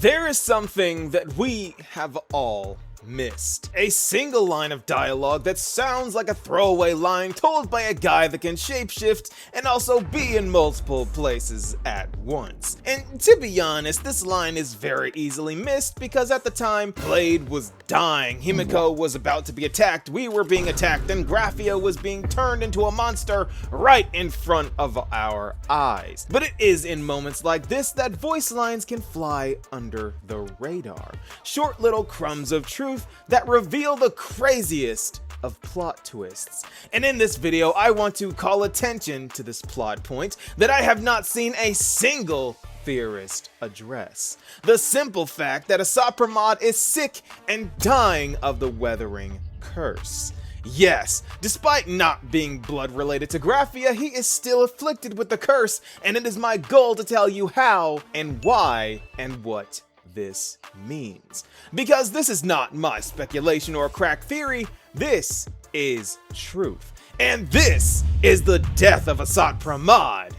There is something that we have all missed. A single line of dialogue that sounds like a throwaway line told by a guy that can shapeshift and also be in multiple places at once. And to be honest, this line is very easily missed because at the time, Blade was dying, Himiko was about to be attacked, we were being attacked, and Graphia was being turned into a monster right in front of our eyes. But it is in moments like this that voice lines can fly under the radar. Short little crumbs of truth that reveal the craziest of plot twists. And in this video, I want to call attention to this plot point that I have not seen a single theorist address. The simple fact that Asat PRAMAD is sick and dying of the Weathering Curse. Yes, despite not being blood related to Graphia, he is still afflicted with the curse, and it is my goal to tell you how and why and what this means. Because this is not my speculation or crack theory, this is truth. And this is the death of Asat PRAMAD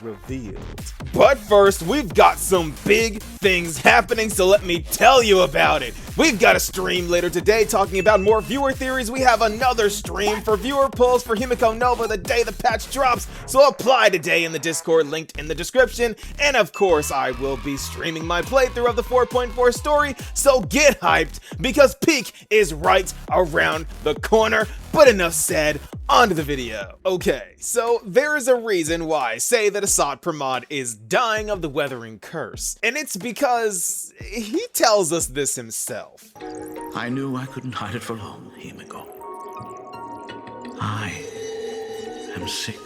revealed. But first, we've got some big things happening, so let me tell you about it. We've got a stream later today talking about more viewer theories. We have another stream for viewer polls for Himiko Nova the day the patch drops, so apply today in the Discord linked in the description. And of course, I will be streaming my playthrough of the 4.4 story, so get hyped because peak is right around the corner. But enough said, on to the video. Okay, so there is a reason why I say that Asat PRAMAD is dying of the Weathering Curse, and it's because he tells us this himself. I knew I couldn't hide it for long, Himiko. I am sick.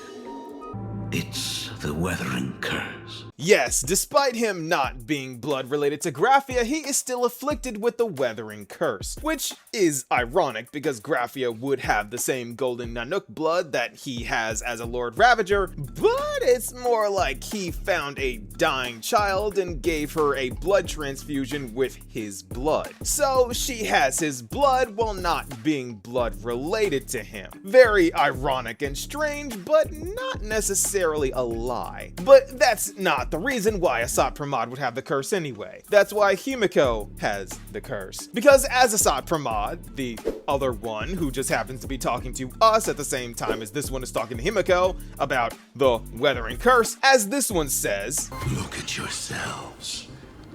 It's the Weathering Curse. Yes, despite him not being blood related to Graphia, he is still afflicted with the Weathering Curse, which is ironic because Graphia would have the same golden Nanook blood that he has as a Lord Ravager, but it's more like he found a dying child and gave her a blood transfusion with his blood. So she has his blood while not being blood related to him. Very ironic and strange, but not necessarily a lie. But that's not the reason why Asat PRAMAD would have the curse anyway. That's why Himiko has the curse. Because as Asat PRAMAD, the other one who just happens to be talking to us at the same time as this one is talking to Himiko about the Weathering Curse, as this one says, "Look at yourselves.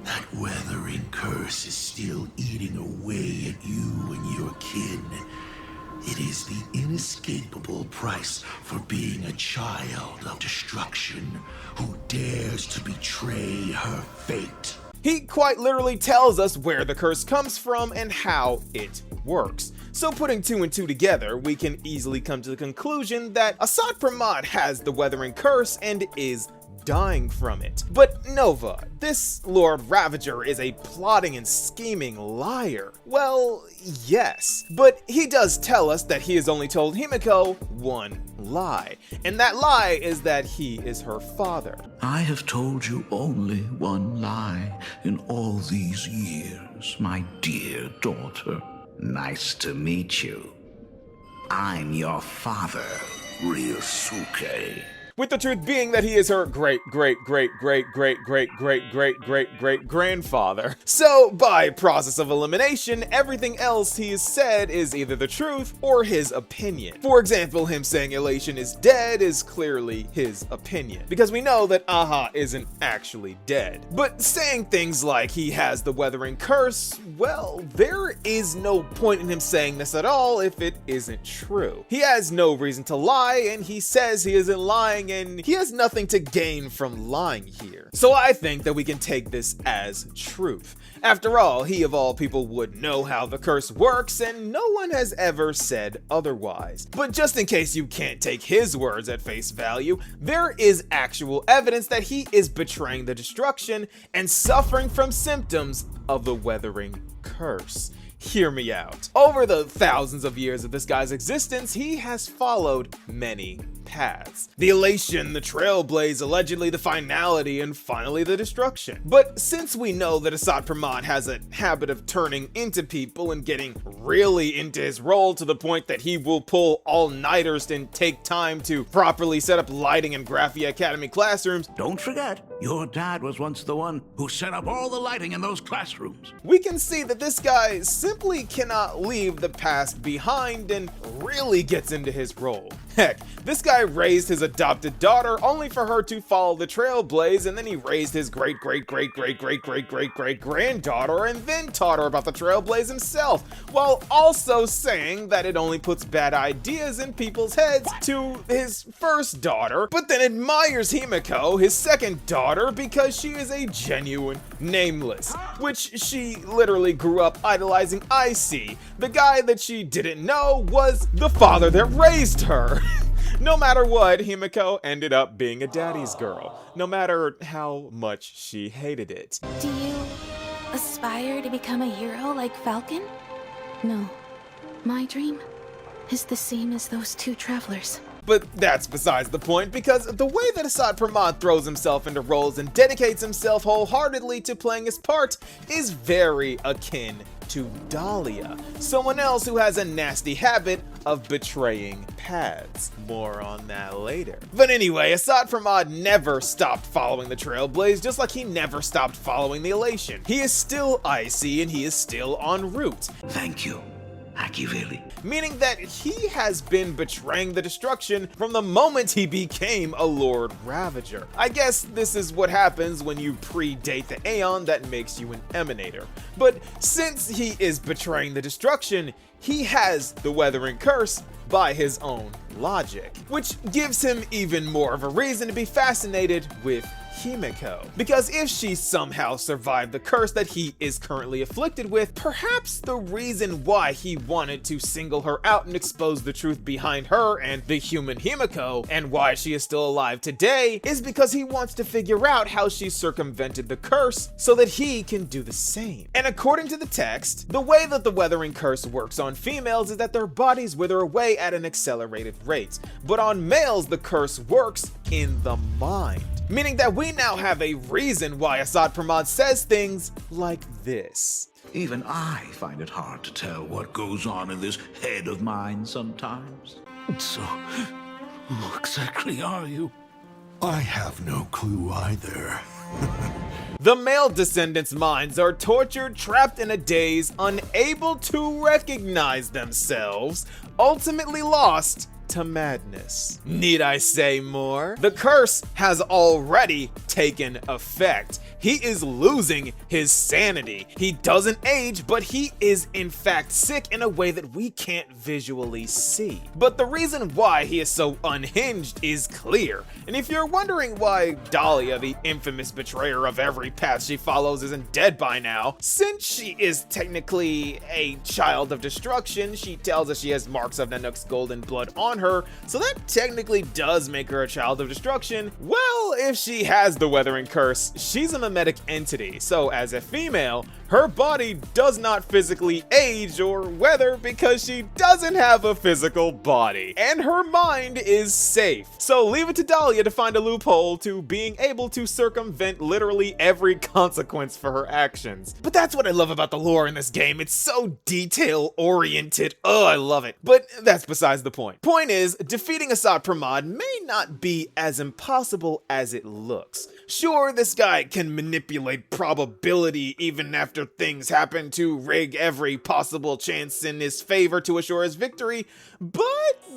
That Weathering Curse is still eating away at you and your kin. It is the inescapable price for being a child of destruction who dares to betray her fate." He quite literally tells us where the curse comes from and how it works. So putting two and two together, we can easily come to the conclusion that Asat PRAMAD has the Weathering Curse and is dying from it. But Nova, this Lord Ravager is a plotting and scheming liar. Well, yes, but he does tell us that he has only told Himiko one lie, and that lie is that he is her father. I have told you only one lie in all these years, my dear daughter. Nice to meet you. I'm your father, Ryosuke. With the truth being that he is her great-great-great-great-great-great-great-great-great-grandfather. So, by process of elimination, everything else he has said is either the truth or his opinion. For example, him saying Elation is dead is clearly his opinion, because we know that Aha isn't actually dead. But saying things like he has the Weathering Curse, well, there is no point in him saying this at all if it isn't true. He has no reason to lie, and he says he isn't lying, and he has nothing to gain from lying here. So I think that we can take this as truth. After all, he of all people would know how the curse works, and no one has ever said otherwise. But just in case you can't take his words at face value, there is actual evidence that he is betraying the destruction and suffering from symptoms of the Weathering Curse. Hear me out. Over the thousands of years of this guy's existence, he has followed many paths. The elation, the trailblaze, allegedly the finality, and finally the destruction. But since we know that Asat Pramad has a habit of turning into people and getting really into his role to the point that he will pull all-nighters and take time to properly set up lighting in Graphia Academy classrooms, Don't forget, your dad was once the one who set up all the lighting in those classrooms. we can see that this guy simply cannot leave the past behind and really gets into his role. Heck, this guy raised his adopted daughter only for her to follow the trailblaze, and then he raised his great-great-great-great-great-great-great-great-granddaughter and then taught her about the trailblaze himself, while also saying that it only puts bad ideas in people's heads to his first daughter, but then admires Himiko, his second daughter, because she is a genuine nameless, which she literally grew up idolizing Icy, the guy that she didn't know was the father that raised her. No matter what, Himiko ended up being a daddy's girl, no matter how much she hated it. Do you aspire to become a hero like Falcon? No. My dream is the same as those two travelers. But that's besides the point, because the way that Asat Pramad throws himself into roles and dedicates himself wholeheartedly to playing his part is very akin to Dahlia, someone else who has a nasty habit of betraying paths. More on that later. But anyway, Asat Pramad never stopped following the Trailblaze, just like he never stopped following the Elation. He is still Icy and he is still en route. Thank you, Akiveli. Meaning that he has been betraying the destruction from the moment he became a Lord Ravager. I guess this is what happens when you predate the Aeon that makes you an Emanator. But since he is betraying the destruction, he has the Weathering Curse by his own logic, which gives him even more of a reason to be fascinated with Himiko. Because if she somehow survived the curse that he is currently afflicted with, perhaps the reason why he wanted to single her out and expose the truth behind her and the human Himiko, and why she is still alive today, is because he wants to figure out how she circumvented the curse so that he can do the same. And according to the text, the way that the Weathering Curse works on females is that their bodies wither away at an accelerated rate, but on males the curse works in the mind. Meaning that we now have a reason why Asat Pramad says things like this. Even I find it hard to tell what goes on in this head of mine sometimes. So, who exactly are you? I have no clue either. The male descendants' minds are tortured, trapped in a daze, unable to recognize themselves, ultimately lost to madness. Need I say more? The curse has already taken effect. He is losing his sanity. He doesn't age, but he is in fact sick in a way that we can't visually see. But the reason why he is so unhinged is clear. And if you're wondering why Dahlia, the infamous betrayer of every path she follows, isn't dead by now, since she is technically a child of destruction, she tells us she has marks of Nanook's golden blood on her, so that technically does make her a child of destruction. Well, if she has the Weathering Curse, she's a mimetic entity, so as a female, her body does not physically age or weather because she doesn't have a physical body, and her mind is safe. So leave it to Dahlia to find a loophole to being able to circumvent literally every consequence for her actions. But that's what I love about the lore in this game. It's so detail-oriented. Oh, I love it. But that's besides the point. Point is, defeating Asat Pramad may not be as impossible as it looks. Sure, this guy can manipulate probability even after things happen to rig every possible chance in his favor to assure his victory, but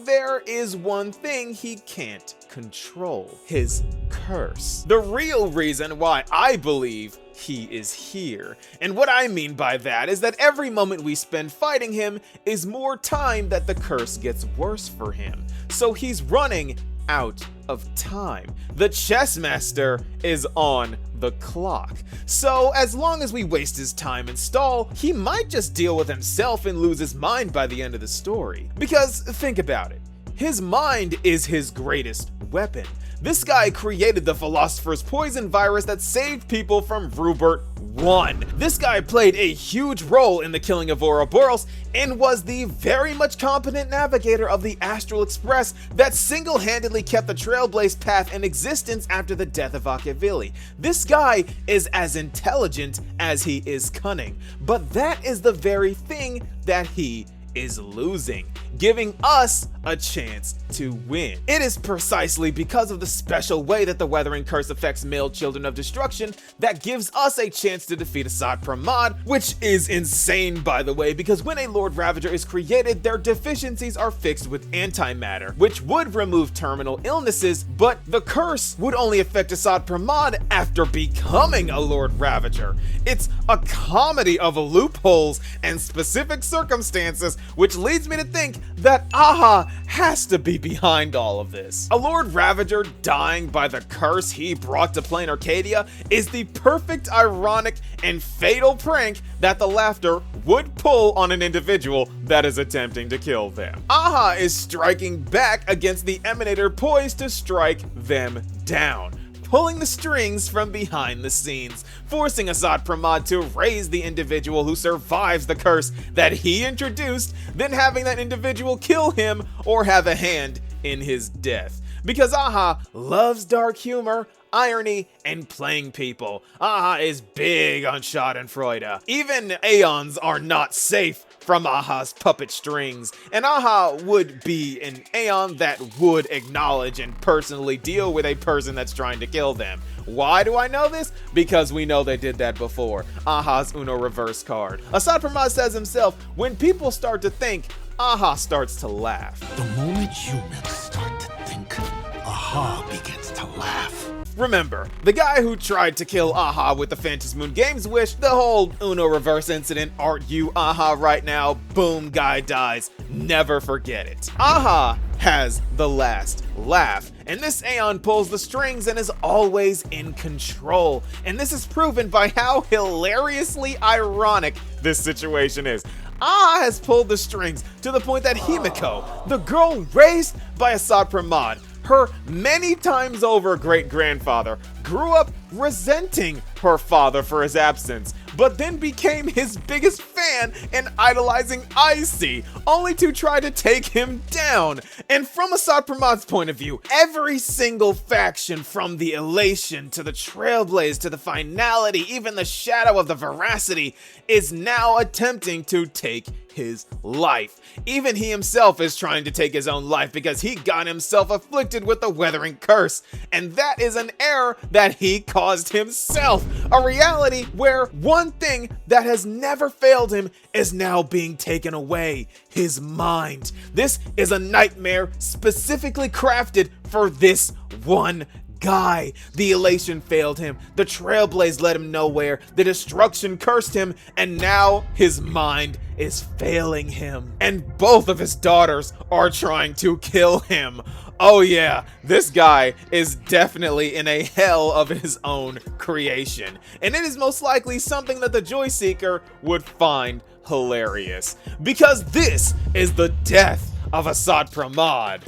there is one thing he can't control: his curse. The real reason why I believe he is here. And what I mean by that is that every moment we spend fighting him is more time that the curse gets worse for him. So he's running out of time. The chess master is on the clock. So as long as we waste his time and stall, he might just deal with himself and lose his mind by the end of the story. Because think about it. His mind is his greatest weapon. This guy created the Philosopher's Poison virus that saved people from Rupert 1. This guy played a huge role in the killing of Ouroboros and was the very much competent navigator of the Astral Express that single-handedly kept the Trailblaze path in existence after the death of Machiavelli. This guy is as intelligent as he is cunning, but that is the very thing that he is losing, giving us a chance to win. It is precisely because of the special way that the Weathering Curse affects male children of destruction that gives us a chance to defeat Asat Pramad, which is insane, by the way, because when a Lord Ravager is created, their deficiencies are fixed with antimatter, which would remove terminal illnesses, but the curse would only affect Asat Pramad after becoming a Lord Ravager. It's a comedy of loopholes and specific circumstances, which leads me to think that Aha has to be behind all of this. A Lord Ravager dying by the curse he brought to Plain Arcadia is the perfect ironic and fatal prank that the Laughter would pull on an individual that is attempting to kill them. Aha is striking back against the Emanator poised to strike them down, pulling the strings from behind the scenes, forcing Asat Pramad to raise the individual who survives the curse that he introduced, then having that individual kill him or have a hand in his death. Because Aha loves dark humor, irony, and playing people. Aha is big on Schadenfreude. Even Aeons are not safe from Aha's puppet strings, and Aha would be an Aeon that would acknowledge and personally deal with a person that's trying to kill them. Why do I know this? Because we know they did that before. Aha's Uno reverse card. Asat Pramad says himself, when people start to think, Aha starts to laugh. The moment humans start to think, Aha begins to laugh. Remember, the guy who tried to kill Aha with the Phantasmoon Games wish, the whole Uno reverse incident, aren't you Aha right now, boom, guy dies, never forget it. Aha has the last laugh, and this Aeon pulls the strings and is always in control, and this is proven by how hilariously ironic this situation is. Aha has pulled the strings to the point that Himiko, the girl raised by Asat Pramad, her many times over great-grandfather, grew up resenting her father for his absence, but then became his biggest fan and idolizing Icy, only to try to take him down. And from Asat Pramad's point of view, every single faction, from the Elation to the Trailblaze to the Finality, even the Shadow of the Veracity, is now attempting to take his life. Even he himself is trying to take his own life because he got himself afflicted with the Weathering Curse, and that is an error that he caused himself. A reality where one thing that has never failed him is now being taken away: his mind. This is a nightmare specifically crafted for this one guy. The Elation failed him, the Trailblaze led him nowhere, the Destruction cursed him, and now his mind is failing him. And both of his daughters are trying to kill him. Oh yeah, this guy is definitely in a hell of his own creation, and it is most likely something that the Joy Seeker would find hilarious, because this is the death of Asat Pramad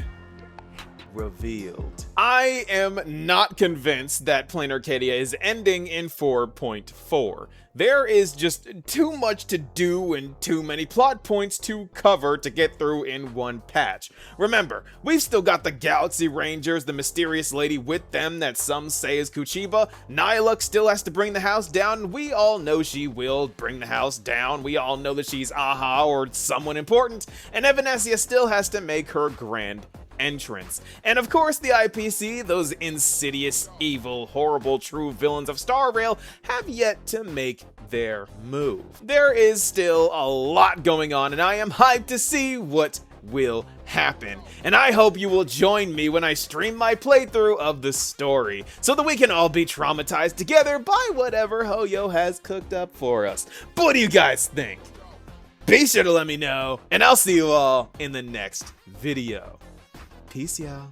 revealed. I am not convinced that Plain Arcadia is ending in 4.4. There is just too much to do and too many plot points to cover to get through in one patch. Remember, we've still got the Galaxy Rangers, the mysterious lady with them that some say is Kuchiba. Nihilux still has to bring the house down. We all know she will bring the house down. We all know that she's Aha or someone important. And Evanescia still has to make her grand entrance. And of course the IPC, those insidious, evil, horrible, true villains of Star Rail, have yet to make their move. There is still a lot going on, and I am hyped to see what will happen. And I hope you will join me when I stream my playthrough of the story, so that we can all be traumatized together by whatever Hoyo has cooked up for us. But what do you guys think? Be sure to let me know, and I'll see you all in the next video. Peace, y'all.